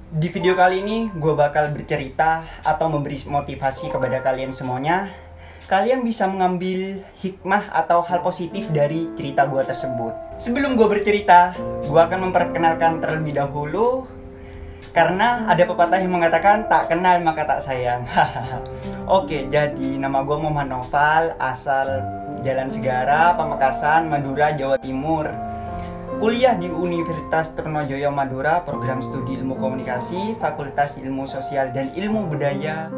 Di video kali ini gue bakal bercerita atau memberi motivasi kepada kalian semuanya. Kalian bisa mengambil hikmah atau hal positif dari cerita gue tersebut. Sebelum gue bercerita, gue akan memperkenalkan terlebih dahulu. Karena ada pepatah yang mengatakan tak kenal maka tak sayang. Oke, jadi nama gue Muhammad Noval, asal Jalan Segara, Pamekasan, Madura, Jawa Timur. Kuliah di Universitas Trunojoyo Madura, program studi ilmu komunikasi, Fakultas Ilmu Sosial dan Ilmu Budaya.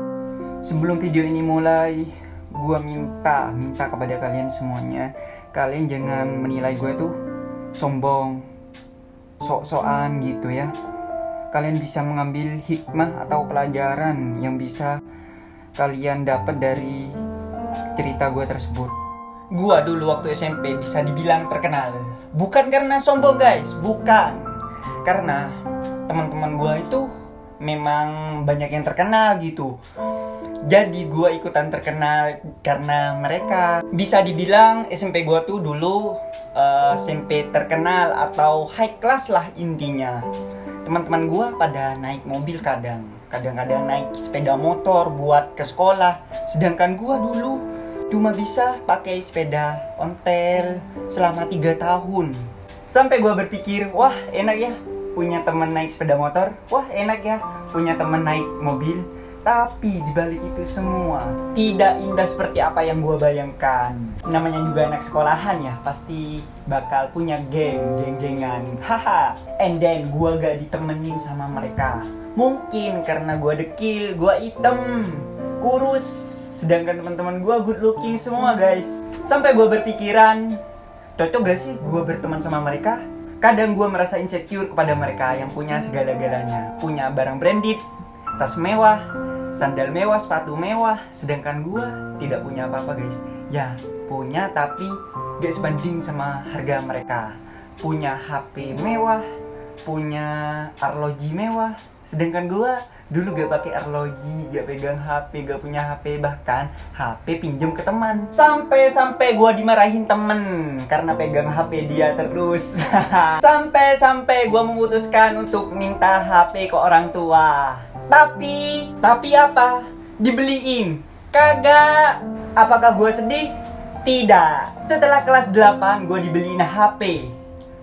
Sebelum video ini mulai, gue minta kepada kalian semuanya, kalian jangan menilai gue tuh sombong, sok-sokan gitu ya. Kalian bisa mengambil hikmah atau pelajaran yang bisa kalian dapat dari cerita gue tersebut. Gua dulu waktu SMP bisa dibilang terkenal. Bukan karena sombong guys, bukan. Karena teman-teman gua itu memang banyak yang terkenal gitu. Jadi gua ikutan terkenal karena mereka. Bisa dibilang SMP gua tuh dulu SMP terkenal atau high class lah intinya. Teman-teman gua pada naik mobil kadang-kadang naik sepeda motor buat ke sekolah. Sedangkan gua dulu cuma bisa pakai sepeda ontel selama 3 tahun. Sampai gue berpikir, wah enak ya punya teman naik sepeda motor. Wah enak ya punya teman naik mobil. Tapi dibalik itu semua tidak indah seperti apa yang gue bayangkan. Namanya juga anak sekolahan ya, pasti bakal punya geng-gengan. Haha. And then gue gak ditemenin sama mereka. Mungkin karena gue dekil, gue item, kurus, sedangkan teman-teman gue good looking semua guys. Sampai gue berpikiran, cocok gak sih gue berteman sama mereka? Kadang gue merasa insecure kepada mereka yang punya segala-galanya. Punya barang branded, tas mewah, sandal mewah, sepatu mewah. Sedangkan gue tidak punya apa-apa guys. Ya punya tapi gak sebanding sama harga mereka. Punya HP mewah, punya arloji mewah. Sedangkan gue dulu gak pakai arloji, gak pegang HP, gak punya HP, bahkan HP pinjem ke teman. Sampai gue dimarahin temen karena pegang HP dia terus. Sampai gue memutuskan untuk minta HP ke orang tua. Tapi apa? Dibeliin? Kagak. Apakah gue sedih? Tidak. Setelah kelas 8 gue dibeliin HP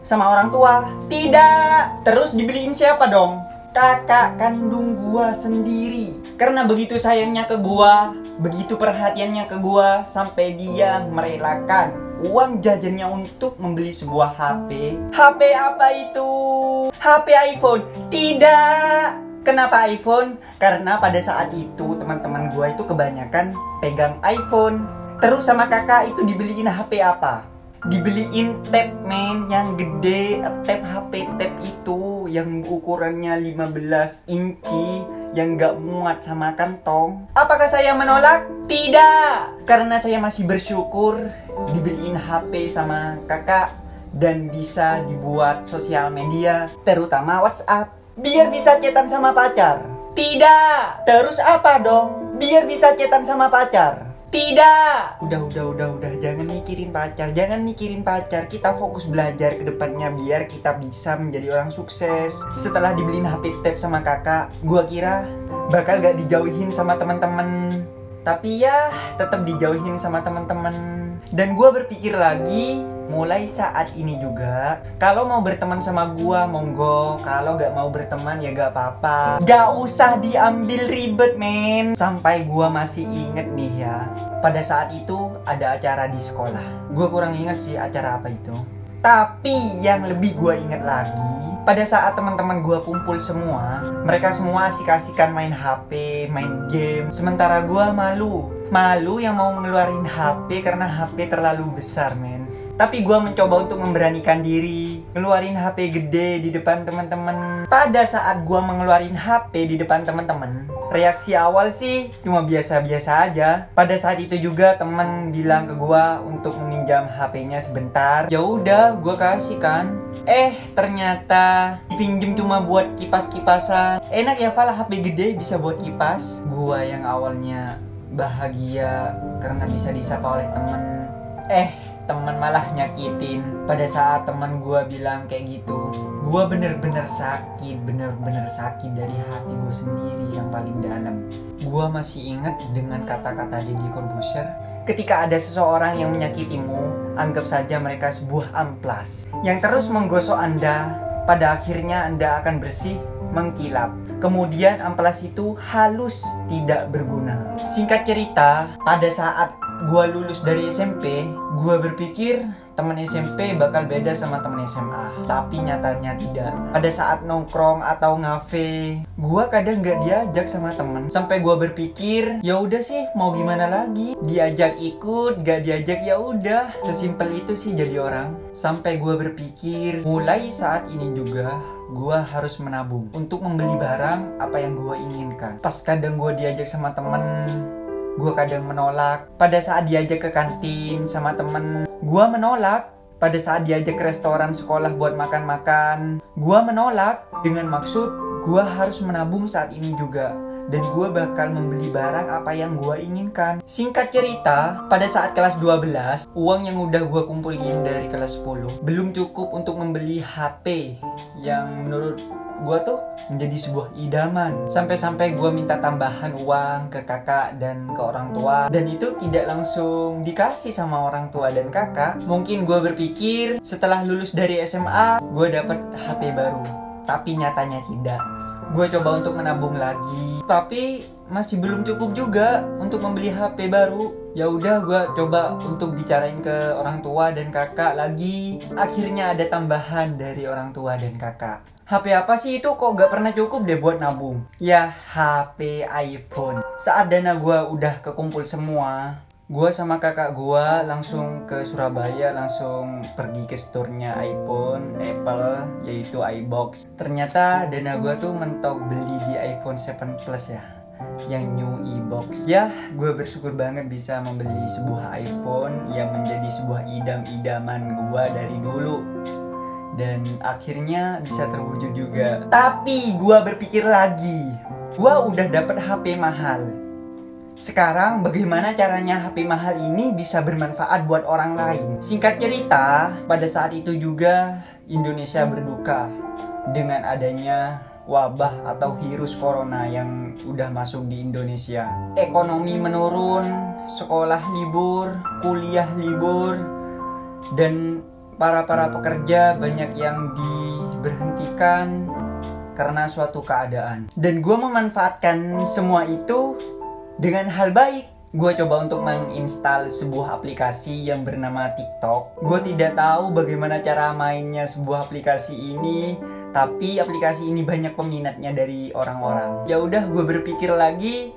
sama orang tua? Tidak. Terus dibeliin siapa dong? Kakak kandung gua sendiri. Karena begitu sayangnya ke gua, begitu perhatiannya ke gua, sampai dia merelakan uang jajannya untuk membeli sebuah HP. HP apa itu? HP iPhone? Tidak. Kenapa iPhone? Karena pada saat itu teman-teman gua itu kebanyakan pegang iPhone. Terus sama kakak itu dibeliin HP apa? Dibeliin tab men yang gede, tab HP tab itu yang ukurannya 15 inci yang gak muat sama kantong. Apakah saya menolak? Tidak. Karena saya masih bersyukur dibeliin HP sama kakak dan bisa dibuat sosial media, terutama WhatsApp, biar bisa chatan sama pacar. Tidak. Terus apa dong? Biar bisa chatan sama pacar. Tidak. Udah, jangan mikirin pacar, kita fokus belajar ke depannya biar kita bisa menjadi orang sukses. Setelah dibeliin HP tab sama kakak, gua kira bakal gak dijauhin sama teman-teman. Tapi ya tetap dijauhin sama teman-teman. Dan gua berpikir lagi, mulai saat ini juga, kalau mau berteman sama gua monggo, kalau gak mau berteman ya gak apa-apa. Gak usah diambil ribet men. Sampai gua masih inget nih ya, pada saat itu ada acara di sekolah. Gua kurang ingat sih acara apa itu. Tapi yang lebih gua inget lagi, pada saat teman-teman gua kumpul semua, mereka semua asik-asikan main HP, main game. Sementara gua malu yang mau ngeluarin HP karena HP terlalu besar men. Tapi gue mencoba untuk memberanikan diri, ngeluarin HP gede di depan teman-teman. Pada saat gue mengeluarin HP di depan teman-teman, reaksi awal sih cuma biasa-biasa aja. Pada saat itu juga teman bilang ke gue untuk meminjam HP-nya sebentar. Ya udah, gue kasih kan. Ternyata dipinjem cuma buat kipas-kipasan. Enak ya Val, HP gede bisa buat kipas. Gue yang awalnya bahagia karena bisa disapa oleh teman, teman malah nyakitin. Pada saat teman gue bilang kayak gitu, gue bener-bener sakit dari hati gue sendiri yang paling dalam. Gue masih ingat dengan kata-kata Deddy Corbuzier, ketika ada seseorang yang menyakitimu, anggap saja mereka sebuah amplas yang terus menggosok Anda. Pada akhirnya Anda akan bersih, mengkilap. Kemudian amplas itu halus, tidak berguna. Singkat cerita, pada saat gue lulus dari SMP, gue berpikir teman SMP bakal beda sama teman SMA. Tapi nyatanya tidak. Pada saat nongkrong atau ngafe, gue kadang gak diajak sama temen. Sampai gue berpikir, ya udah sih, mau gimana lagi? Diajak ikut, gak diajak ya udah. Sesimpel itu sih jadi orang. Sampai gue berpikir, mulai saat ini juga gue harus menabung untuk membeli barang apa yang gue inginkan. Pas kadang gue diajak sama temen, gue kadang menolak. Pada saat diajak ke kantin sama temen, gue menolak. Pada saat diajak ke restoran sekolah buat makan-makan, gue menolak. Dengan maksud gue harus menabung saat ini juga, dan gue bakal membeli barang apa yang gue inginkan. Singkat cerita, pada saat kelas 12, uang yang udah gue kumpulin dari kelas 10 belum cukup untuk membeli HP yang menurut gue tuh menjadi sebuah idaman. Sampai-sampai gue minta tambahan uang ke kakak dan ke orang tua, dan itu tidak langsung dikasih sama orang tua dan kakak. Mungkin gue berpikir setelah lulus dari SMA gue dapet HP baru, tapi nyatanya tidak. Gue coba untuk menabung lagi, tapi masih belum cukup juga untuk membeli HP baru. Ya udah, gue coba untuk bicarain ke orang tua dan kakak lagi. Akhirnya ada tambahan dari orang tua dan kakak. HP apa sih itu, kok gak pernah cukup deh buat nabung? Ya, HP iPhone. Saat dana gue udah kekumpul semua, gue sama kakak gue langsung ke Surabaya, langsung pergi ke store-nya iPhone, Apple, yaitu iBox. Ternyata dana gue tuh mentok beli di iPhone 7 Plus ya, yang new iBox. Ya, gue bersyukur banget bisa membeli sebuah iPhone yang menjadi sebuah idam-idaman gue dari dulu, dan akhirnya bisa terwujud juga. Tapi gue berpikir lagi, gue udah dapet HP mahal. Sekarang bagaimana caranya HP mahal ini bisa bermanfaat buat orang lain? Singkat cerita, pada saat itu juga Indonesia berduka dengan adanya wabah atau virus corona yang udah masuk di Indonesia. Ekonomi menurun, sekolah libur, kuliah libur, dan para pekerja banyak yang diberhentikan karena suatu keadaan. Dan gue memanfaatkan semua itu dengan hal baik. Gue coba untuk menginstal sebuah aplikasi yang bernama TikTok. Gue tidak tahu bagaimana cara mainnya sebuah aplikasi ini, tapi aplikasi ini banyak peminatnya dari orang-orang. Ya udah, gue berpikir lagi,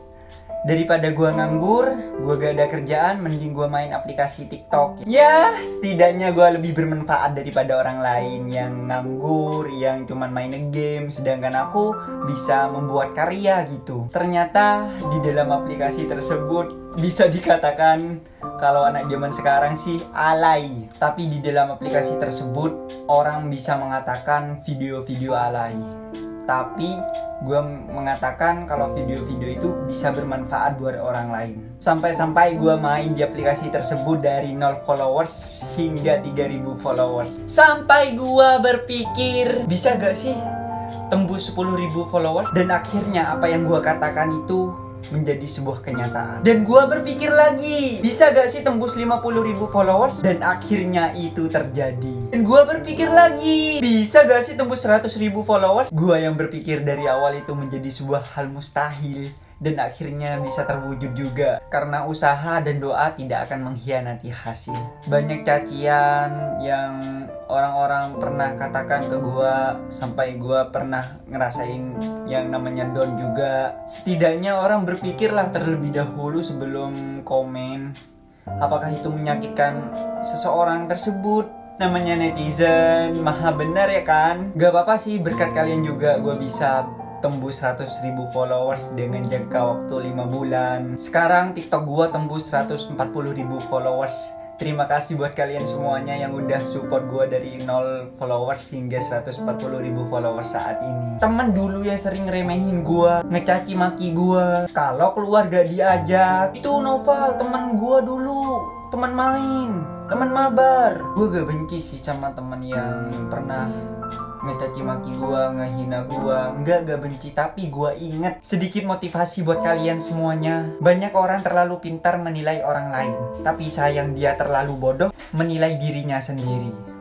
daripada gue nganggur, gue gak ada kerjaan, mending gue main aplikasi TikTok. Ya, setidaknya gue lebih bermanfaat daripada orang lain yang nganggur, yang cuman main game, sedangkan aku bisa membuat karya gitu. Ternyata di dalam aplikasi tersebut bisa dikatakan kalau anak zaman sekarang sih alay. Tapi di dalam aplikasi tersebut orang bisa mengatakan video-video alay. Tapi gue mengatakan kalau video-video itu bisa bermanfaat buat orang lain. Sampai-sampai gue main di aplikasi tersebut dari 0 followers hingga 3000 followers. Sampai gue berpikir, bisa gak sih tembus 10.000 followers? Dan akhirnya apa yang gue katakan itu menjadi sebuah kenyataan. Dan gue berpikir lagi, bisa gak sih tembus 50.000 followers? Dan akhirnya itu terjadi. Dan gue berpikir lagi, bisa gak sih tembus 100.000 followers? Gue yang berpikir dari awal itu menjadi sebuah hal mustahil, dan akhirnya bisa terwujud juga. Karena usaha dan doa tidak akan mengkhianati hasil. Banyak cacian yang orang-orang pernah katakan ke gue, sampai gue pernah ngerasain yang namanya down juga. Setidaknya orang berpikirlah terlebih dahulu sebelum komen, apakah itu menyakitkan seseorang tersebut. Namanya netizen, maha benar ya kan? Gak apa-apa sih, berkat kalian juga gue bisa tembus 100.000 followers dengan jangka waktu 5 bulan. Sekarang TikTok gua tembus 140.000 followers. Terima kasih buat kalian semuanya yang udah support gua dari 0 followers hingga 140.000 followers saat ini. Temen dulu yang sering remehin gua, ngecaci maki gua, kalau keluar gak diajak. Itu Noval, temen gua dulu, temen main, temen mabar. Gua gak benci sih sama temen yang pernah ngecaci maki gua, ngehina gua. Enggak benci, tapi gua inget sedikit motivasi buat kalian semuanya. Banyak orang terlalu pintar menilai orang lain, tapi sayang dia terlalu bodoh menilai dirinya sendiri.